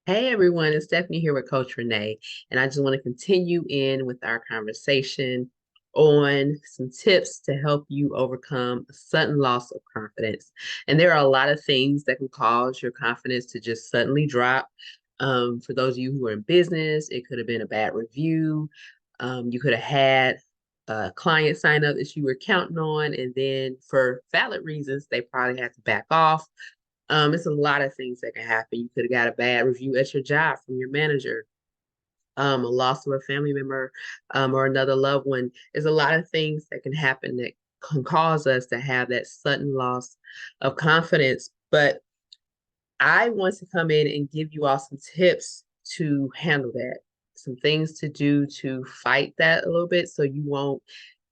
Hey everyone, it's Stephanie here with Coach Renee, and I just want to continue in with our conversation on some tips to help you overcome a sudden loss of confidence. And there are a lot of things that can cause your confidence to just suddenly drop. For those of you who are in business, it could have been a bad review. You could have had a client sign up that you were counting on, and then for valid reasons, they probably had to back off. It's a lot of things that can happen. You could have got a bad review at your job from your manager, a loss of a family member, or another loved one. There's a lot of things that can happen that can cause us to have that sudden loss of confidence. But I want to come in and give you all some tips to handle that, some things to do to fight that a little bit so you won't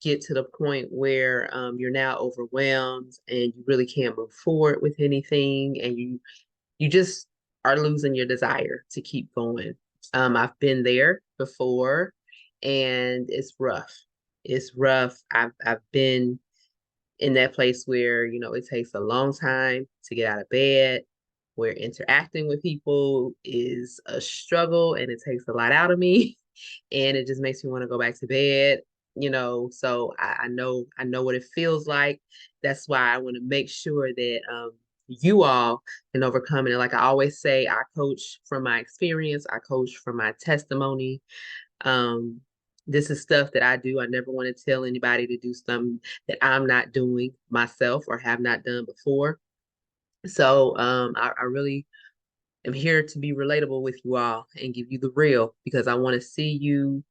get to the point where you're now overwhelmed and you really can't move forward with anything and you just are losing your desire to keep going. I've been there before and it's rough. It's rough. I've been in that place where, it takes a long time to get out of bed, where interacting with people is a struggle and it takes a lot out of me. And it just makes me want to go back to bed. So I know what it feels like. That's why I want to make sure that you all can overcome it. And like I always say, I coach from my experience, I coach from my testimony. um this is stuff that I do. I never want to tell anybody to do something that I'm not doing myself or have not done before. So I really am here to be relatable with you all and give you the real because I want to see you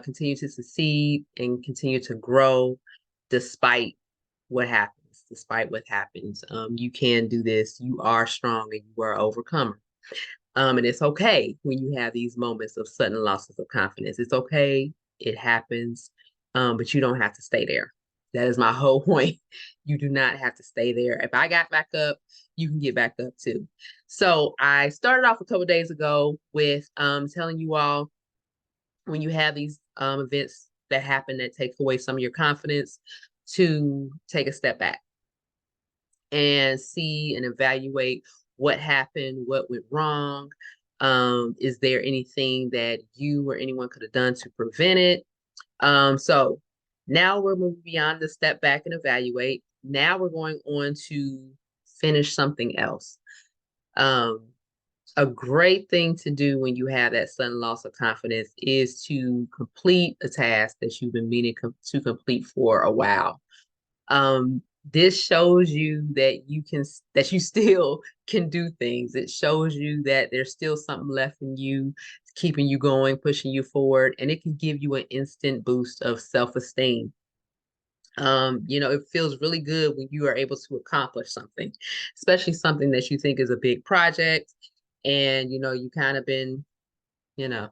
continue to succeed and continue to grow despite what happens. Despite what happens, you can do this. You are strong and you are an overcomer. And it's okay when you have these moments of sudden losses of confidence. It's okay. It happens. But you don't have to stay there. That is my whole point. You do not have to stay there. If I got back up, you can get back up too. So I started off a couple of days ago with telling you all when you have these events that happen that takes away some of your confidence to take a step back and see and evaluate what happened, what went wrong. Is there anything that you or anyone could have done to prevent it? So now we're moving beyond the step back and evaluate. Now we're going on to finish something else. Um, a great thing to do when you have that sudden loss of confidence is to complete a task that you've been meaning to complete for a while. This shows you that that you still can do things. It shows you that there's still something left in you, keeping you going, pushing you forward, and it can give you an instant boost of self-esteem. It feels really good when you are able to accomplish something, especially something that you think is a big project, and you kind of been, you know,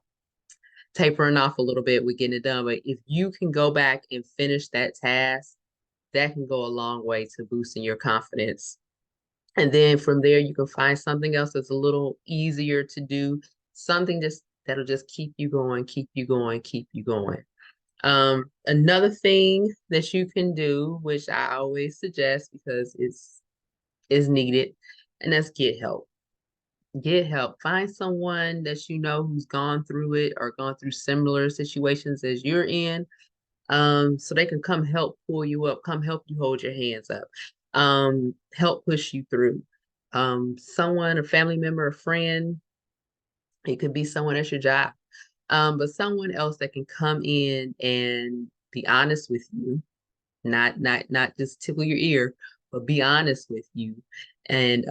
tapering off a little bit with getting it done. But if you can go back and finish that task, that can go a long way to boosting your confidence. And then from there, you can find something else that's a little easier to do, something just that'll just keep you going, keep you going, keep you going. Another thing that you can do, which I always suggest because it's is needed, and that's get help. Get help. Find someone that you know who's gone through it or gone through similar situations as you're in, so they can come help pull you up, come help you hold your hands up, help push you through. Someone, a family member, a friend, it could be someone at your job, but someone else that can come in and be honest with you, not just tickle your ear, but be honest with you and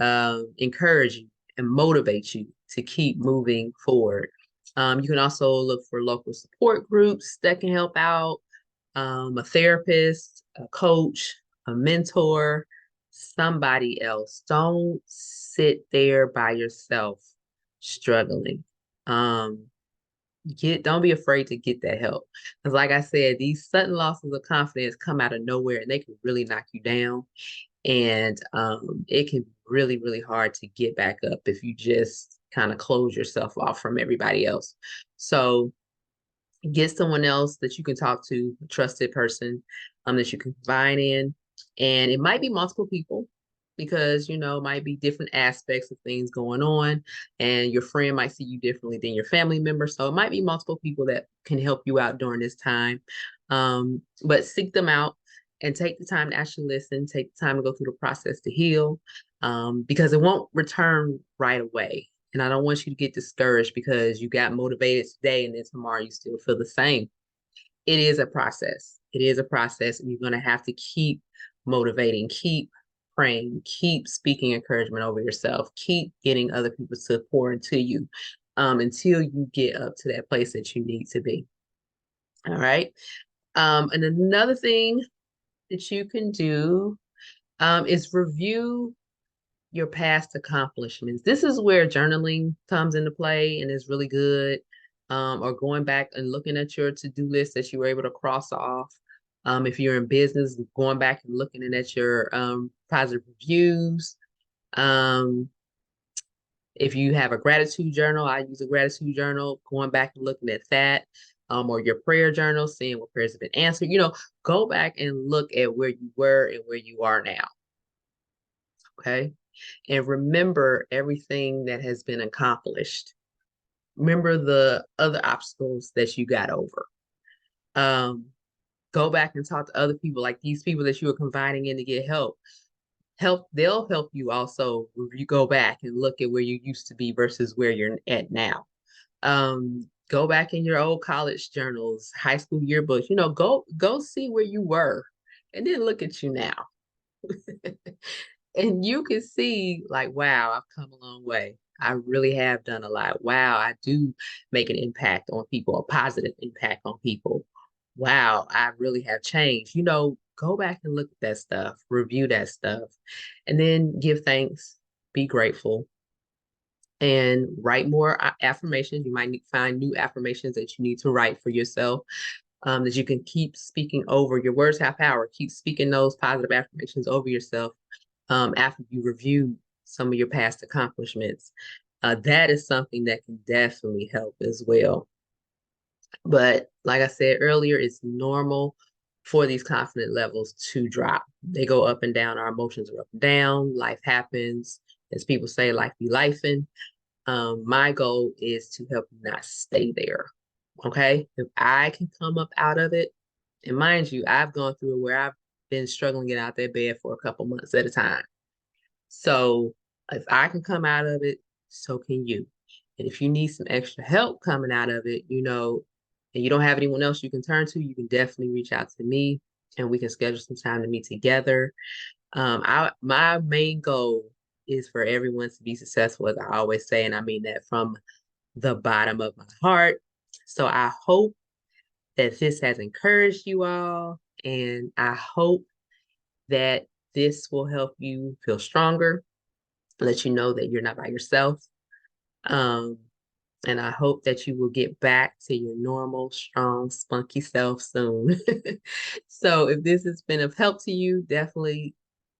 encourage you and motivate you to keep moving forward. You can also look for local support groups that can help out, a therapist, a coach, a mentor, somebody else. Don't sit there by yourself struggling. Um, don't be afraid to get that help. Because like I said, these sudden losses of confidence come out of nowhere and they can really knock you down. And it can be really, really hard to get back up if you just kind of close yourself off from everybody else. So get someone else that you can talk to, a trusted person that you can confide in. And it might be multiple people. because, might be different aspects of things going on, and your friend might see you differently than your family member. So it might be multiple people that can help you out during this time. But seek them out and take the time to actually listen, take the time to go through the process to heal, because it won't return right away. And I don't want you to get discouraged because you got motivated today and then tomorrow you still feel the same. It is a process. It is a process, and you're going to have to keep motivating, keep praying, keep speaking encouragement over yourself, keep getting other people to pour into you, until you get up to that place that you need to be. All right. And another thing that you can do, is review your past accomplishments. This is where journaling comes into play and is really good. Or going back and looking at your to-do list that you were able to cross off. If you're in business, going back and looking at your positive reviews. Um, if you have a gratitude journal, I use a gratitude journal, going back and looking at that. Or your prayer journal, seeing what prayers have been answered. Go back and look at where you were and where you are now. Okay. And remember everything that has been accomplished. Remember the other obstacles that you got over. Um, Go back and talk to other people, like these people that you are confiding in to get help. They'll help you also if you go back and look at where you used to be versus where you're at now. Go back in your old college journals, high school yearbooks, go see where you were and then look at you now. And you can see, like, wow, I've come a long way. I really have done a lot. Wow, I do make an impact on people, a positive impact on people. Wow, I really have changed. Go back and look at that stuff, review that stuff, and then give thanks, be grateful, and write more affirmations. You might find new affirmations that you need to write for yourself, that you can keep speaking over. Your words have power. Keep speaking those positive affirmations over yourself, after you review some of your past accomplishments. That is something that can definitely help as well. But like I said earlier, it's normal for these confidence levels to drop. They go up and down. Our emotions are up and down. Life happens. As people say, life be lifing. My goal is to help you not stay there. Okay. If I can come up out of it, and mind you, I've gone through it where I've been struggling to get out that bed for a couple months at a time. So if I can come out of it, so can you. And if you need some extra help coming out of it, and you don't have anyone else you can turn to, you can definitely reach out to me and we can schedule some time to meet together. My main goal is for everyone to be successful, as I always say, and I mean that from the bottom of my heart. So I hope that this has encouraged you all, and I hope that this will help you feel stronger, let you know that you're not by yourself. Um, and I hope that you will get back to your normal, strong, spunky self soon. So if this has been of help to you, definitely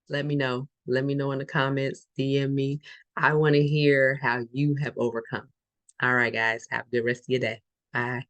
let me know. Let me know in the comments, DM me. I want to hear how you have overcome. All right, guys, have a good rest of your day. Bye.